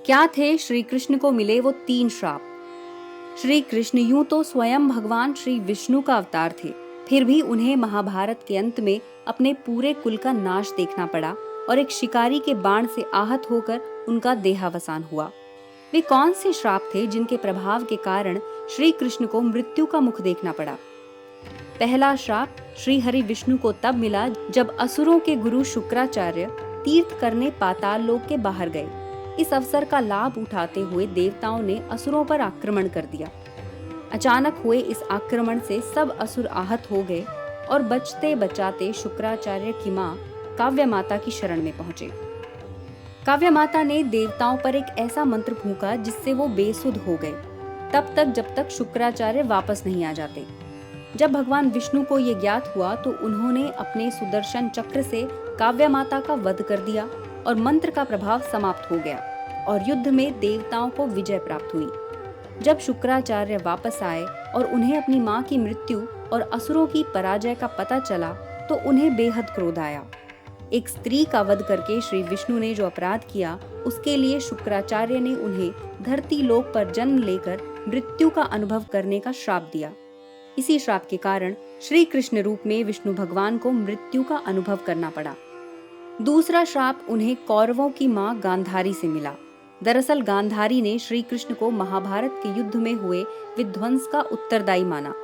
क्या थे श्री कृष्ण को मिले वो 3 श्राप? श्री कृष्ण यूं तो स्वयं भगवान श्री विष्णु का अवतार थे, फिर भी उन्हें महाभारत के अंत में अपने पूरे कुल का नाश देखना पड़ा और एक शिकारी के बाण से आहत होकर उनका देहावसान हुआ। वे कौन से श्राप थे जिनके प्रभाव के कारण श्री कृष्ण को मृत्यु का मुख देखना पड़ा? पहला श्राप श्री हरि विष्णु को तब मिला जब असुरों के गुरु शुक्राचार्य तीर्थ करने पाताल लोक के बाहर गए। इस अवसर का लाभ उठाते हुए देवताओं ने असुरों पर आक्रमण कर दिया। अचानक हुए इस आक्रमण से सब असुर आहत हो गए और बचते बचाते शुक्राचार्य की मां काव्य माता की शरण में पहुंचे। काव्य माता ने देवताओं पर एक ऐसा मंत्र फूंका जिससे वो बेसुध हो गए, तब तक जब तक शुक्राचार्य वापस नहीं आ जाते। जब भगवान विष्णु को ये ज्ञात हुआ तो उन्होंने अपने सुदर्शन चक्र से काव्य माता का वध कर दिया और मंत्र का प्रभाव समाप्त हो गया और युद्ध में देवताओं को विजय प्राप्त हुई। जब शुक्राचार्य वापस आए और उन्हें अपनी मां की मृत्यु और असुरों की पराजय का पता चला तो उन्हें बेहद क्रोध आया। एक स्त्री का वध करके श्री विष्णु ने जो अपराध किया, उसके लिए शुक्राचार्य ने उन्हें धरती लोक पर जन्म लेकर मृत्यु का अनुभव करने का श्राप दिया। इसी श्राप के कारण श्री कृष्ण रूप में विष्णु भगवान को मृत्यु का अनुभव करना पड़ा। दूसरा श्राप उन्हें कौरवों की मां गांधारी से मिला। दरअसल गांधारी ने श्री कृष्ण को महाभारत के युद्ध में हुए विध्वंस का उत्तरदायी माना।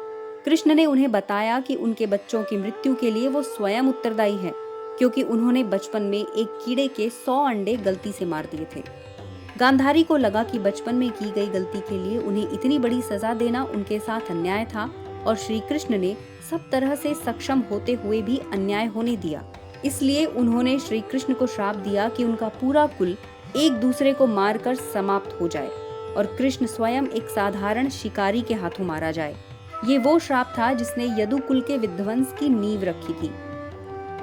कृष्ण ने उन्हें बताया कि उनके बच्चों की मृत्यु के लिए वो स्वयं उत्तरदायी हैं, क्योंकि उन्होंने बचपन में एक कीड़े के 100 अंडे गलती से मार दिए थे। गांधारी को लगा कि बचपन में की गई गलती के लिए उन्हें इतनी बड़ी सजा देना उनके साथ अन्याय था और श्री कृष्ण ने सब तरह से सक्षम होते हुए भी अन्याय होने दिया। इसलिए उन्होंने श्री कृष्ण को श्राप दिया कि उनका पूरा कुल एक दूसरे को मारकर समाप्त हो जाए और कृष्ण स्वयं एक साधारण शिकारी के हाथों मारा जाए। ये वो श्राप था जिसने यदु कुल के विध्वंस की नींव रखी थी।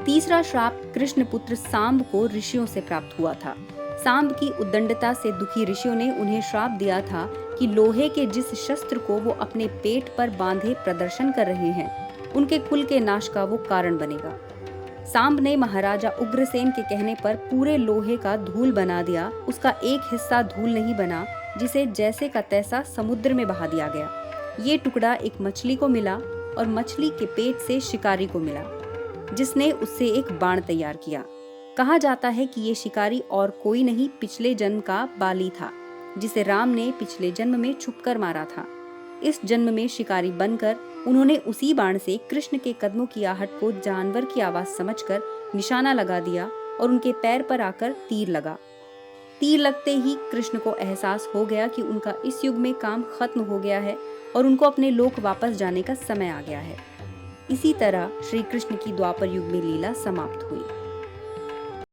तीसरा श्राप कृष्ण पुत्र सांब को ऋषियों से प्राप्त हुआ था। सांब की उद्दंडता से दुखी ऋषियों ने उन्हें श्राप दिया था कि लोहे के जिस शस्त्र को वो अपने पेट पर बांधे प्रदर्शन कर रहे हैं, उनके कुल के नाश का वो कारण बनेगा। सांब ने महाराजा उग्रसेन के कहने पर पूरे लोहे का धूल बना दिया। उसका एक हिस्सा धूल नहीं बना, जिसे जैसे का तैसा समुद्र में बहा दिया गया। ये टुकड़ा एक मछली को मिला और मछली के पेट से शिकारी को मिला, जिसने उससे एक बाण तैयार किया। कहा जाता है कि ये शिकारी और कोई नहीं, पिछले जन्म का बाली था, जिसे राम ने पिछले जन्म में छुपकर मारा था। इस जन्म में शिकारी बनकर उन्होंने उसी बाण से कृष्ण के कदमों की आहट को जानवर की आवाज समझकर निशाना लगा दिया और उनके पैर पर आकर तीर लगा। तीर लगते ही कृष्ण को एहसास हो गया कि उनका इस युग में काम खत्म हो गया है और उनको अपने लोक वापस जाने का समय आ गया है। इसी तरह श्री कृष्ण की द्वापर युग में लीला समाप्त हुई।